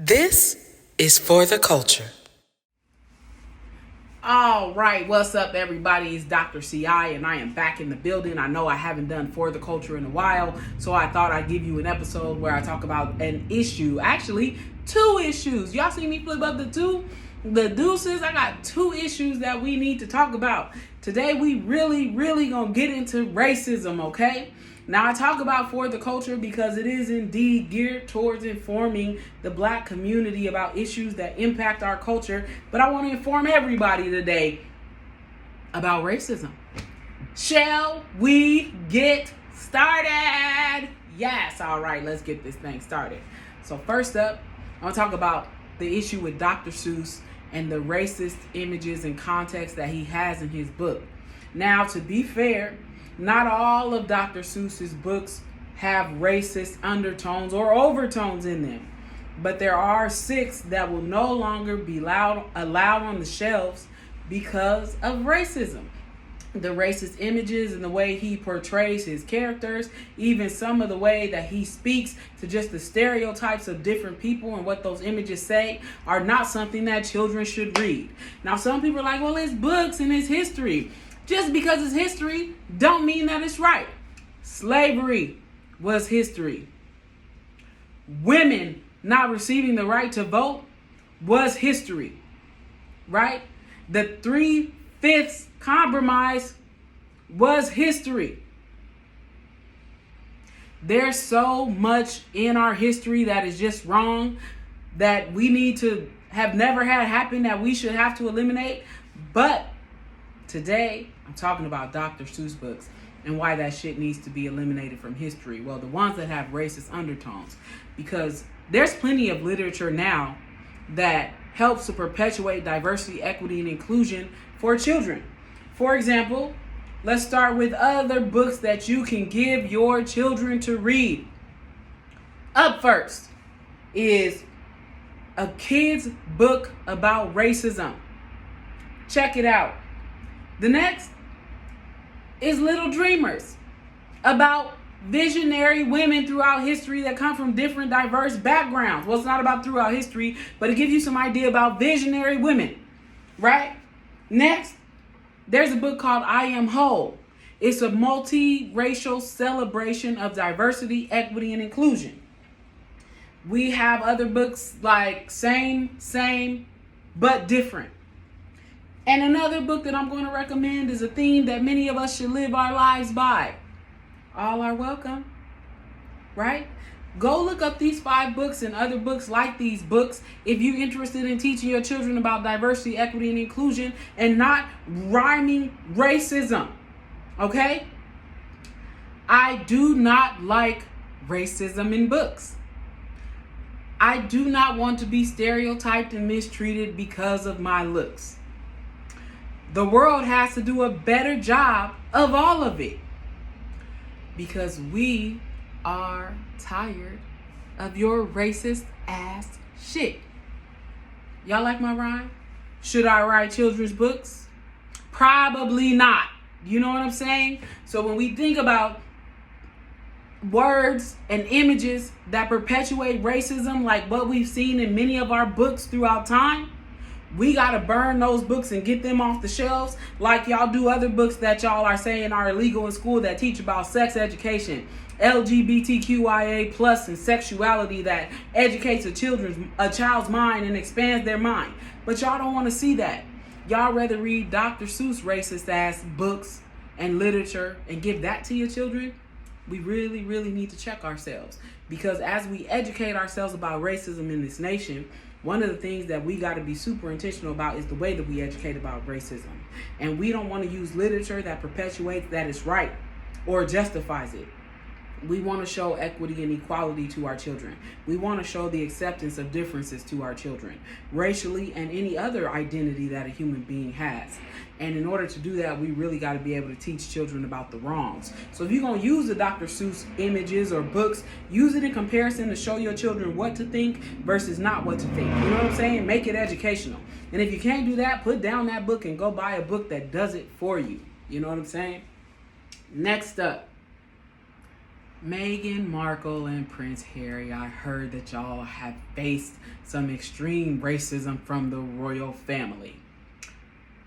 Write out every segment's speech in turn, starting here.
This is For the Culture. All right, what's up, everybody? It's Dr. CI, and I am back in the building. I know I haven't done For the Culture in a while, so I thought I'd give you an episode where I talk about an issue. Actually, two issues. Y'all see me flip up the deuces? I got two issues that we need to talk about. Today, we really gonna get into racism, okay? Now, I talk about For the Culture because it is indeed geared towards informing the Black community about issues that impact our culture, but I want to inform everybody today about racism. Shall we get started? Yes, all right, let's get this thing started. So first up, I want to talk about the issue with Dr. Seuss and the racist images and context that he has in his book. Now, to be fair, not all of Dr. Seuss's books have racist undertones or overtones in them, but there are 6 that will no longer be allowed on the shelves because of racism. The racist images and the way he portrays his characters, even some of the way that he speaks to just the stereotypes of different people and what those images say, are not something that children should read. Now, some people are like, well, it's books and it's history. Just because it's history don't mean that it's right. Slavery was history. Women not receiving the right to vote was history, right? The 3/5 compromise was history. There's so much in our history that is just wrong that we need to have never had happen that we should have to eliminate. But today, I'm talking about Dr. Seuss books and why that shit needs to be eliminated from history. Well, the ones that have racist undertones. Because there's plenty of literature now that helps to perpetuate diversity, equity, and inclusion for children. For example, let's start with other books that you can give your children to read. Up first is a kid's book about racism. Check it out. The next is Little Dreamers, about visionary women throughout history that come from different diverse backgrounds. Well, it's not about throughout history, but it gives you some idea about visionary women, right? Next, there's a book called I Am Whole. It's a multi-racial celebration of diversity, equity, and inclusion. We have other books like Same, but Different. And another book that I'm going to recommend is a theme that many of us should live our lives by. All are welcome, right? Go look up these 5 books and other books like these books if you're interested in teaching your children about diversity, equity, and inclusion and not rhyming racism, okay? I do not like racism in books. I do not want to be stereotyped and mistreated because of my looks. The world has to do a better job of all of it because we are tired of your racist ass shit. Y'all like my rhyme? Should I write children's books? Probably not. You know what I'm saying? So when we think about words and images that perpetuate racism, like what we've seen in many of our books throughout time, we got to burn those books and get them off the shelves like y'all do other books that y'all are saying are illegal in school that teach about sex education, LGBTQIA plus, and sexuality that educates a child's mind and expands their mind. But y'all don't want to see that. Y'all rather read Dr. Seuss racist ass books and literature and give that to your children. We really need to check ourselves, because as we educate ourselves about racism in this nation, one of the things that we got to be super intentional about is the way that we educate about racism. And we don't want to use literature that perpetuates that it's right or justifies it. We want to show equity and equality to our children. We want to show the acceptance of differences to our children, racially and any other identity that a human being has. And in order to do that, we really got to be able to teach children about the wrongs. So if you're going to use the Dr. Seuss images or books, use it in comparison to show your children what to think versus not what to think. You know what I'm saying? Make it educational. And if you can't do that, put down that book and go buy a book that does it for you. You know what I'm saying? Next up, Meghan Markle and Prince Harry, I heard that y'all have faced some extreme racism from the royal family.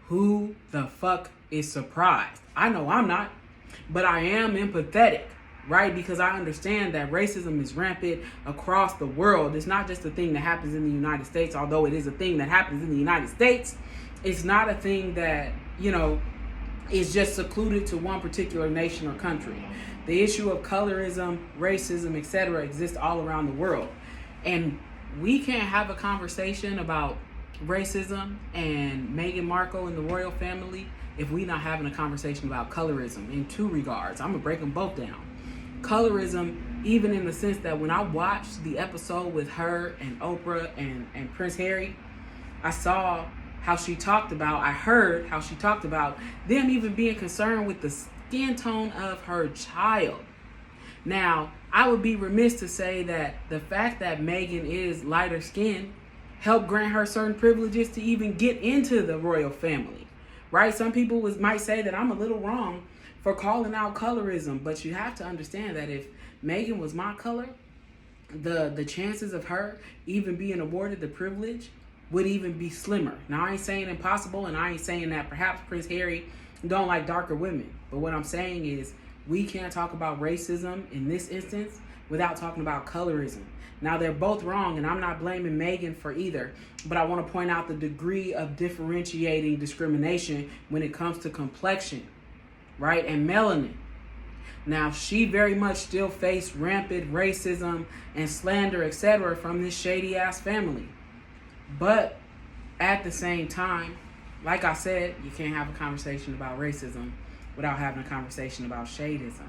Who the fuck is surprised? I know I'm not, but I am empathetic, right? Because I understand that racism is rampant across the world. It's not just a thing that happens in the United States, although it is a thing that happens in the United States. It's not a thing that, is just secluded to one particular nation or country. The issue of colorism, racism, etc. exists all around the world. And we can't have a conversation about racism and Meghan Markle and the royal family if we're not having a conversation about colorism in two regards. I'm going to break them both down. Colorism, even in the sense that when I watched the episode with her and Oprah and Prince Harry, I heard how she talked about them even being concerned with the skin tone of her child. Now, I would be remiss to say that the fact that Meghan is lighter skinned helped grant her certain privileges to even get into the royal family, right? Some people might say that I'm a little wrong for calling out colorism, but you have to understand that if Meghan was my color, the chances of her even being awarded the privilege would even be slimmer. Now, I ain't saying impossible, and I ain't saying that perhaps Prince Harry don't like darker women. But what I'm saying is we can't talk about racism in this instance without talking about colorism. Now, they're both wrong, and I'm not blaming Meghan for either. But I want to point out the degree of differentiating discrimination when it comes to complexion, right, and melanin. Now, she very much still faced rampant racism and slander, etc. from this shady-ass family. But at the same time, like I said, you can't have a conversation about racism without having a conversation about shadeism.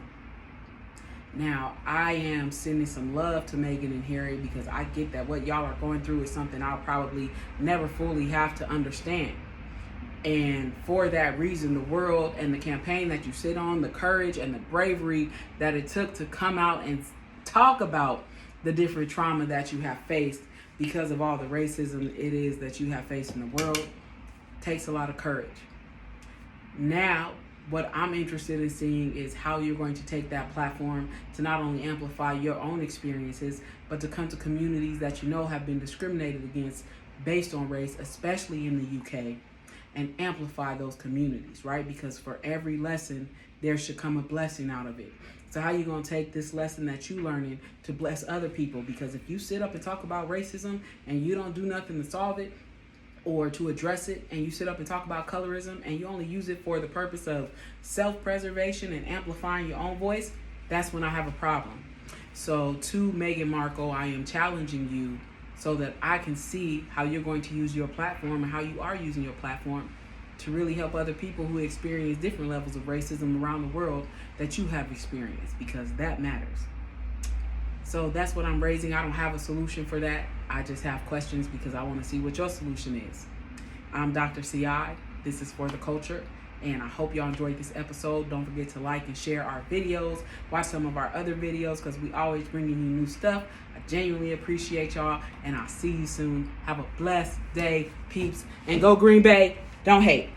Now, I am sending some love to Meghan and Harry because I get that what y'all are going through is something I'll probably never fully have to understand. And for that reason, the world and the campaign that you sit on, the courage and the bravery that it took to come out and talk about the different trauma that you have faced because of all the racism it is that you have faced in the world, takes a lot of courage. Now, what I'm interested in seeing is how you're going to take that platform to not only amplify your own experiences, but to come to communities that you know have been discriminated against based on race, especially in the UK, and amplify those communities, right? Because for every lesson, there should come a blessing out of it. So how you going to take this lesson that you learning to bless other people? Because if you sit up and talk about racism and you don't do nothing to solve it or to address it, and you sit up and talk about colorism and you only use it for the purpose of self-preservation and amplifying your own voice, that's when I have a problem. So to Meghan Markle, I am challenging you so that I can see how you're going to use your platform and how you are using your platform to really help other people who experience different levels of racism around the world that you have experienced, because that matters. So that's what I'm raising. I don't have a solution for that. I just have questions because I want to see what your solution is. I'm Dr. C.I. This is For the Culture, and I hope y'all enjoyed this episode. Don't forget to like and share our videos. Watch some of our other videos because we always bringing you new stuff. I genuinely appreciate y'all, and I'll see you soon. Have a blessed day, peeps, and go Green Bay. Don't hate.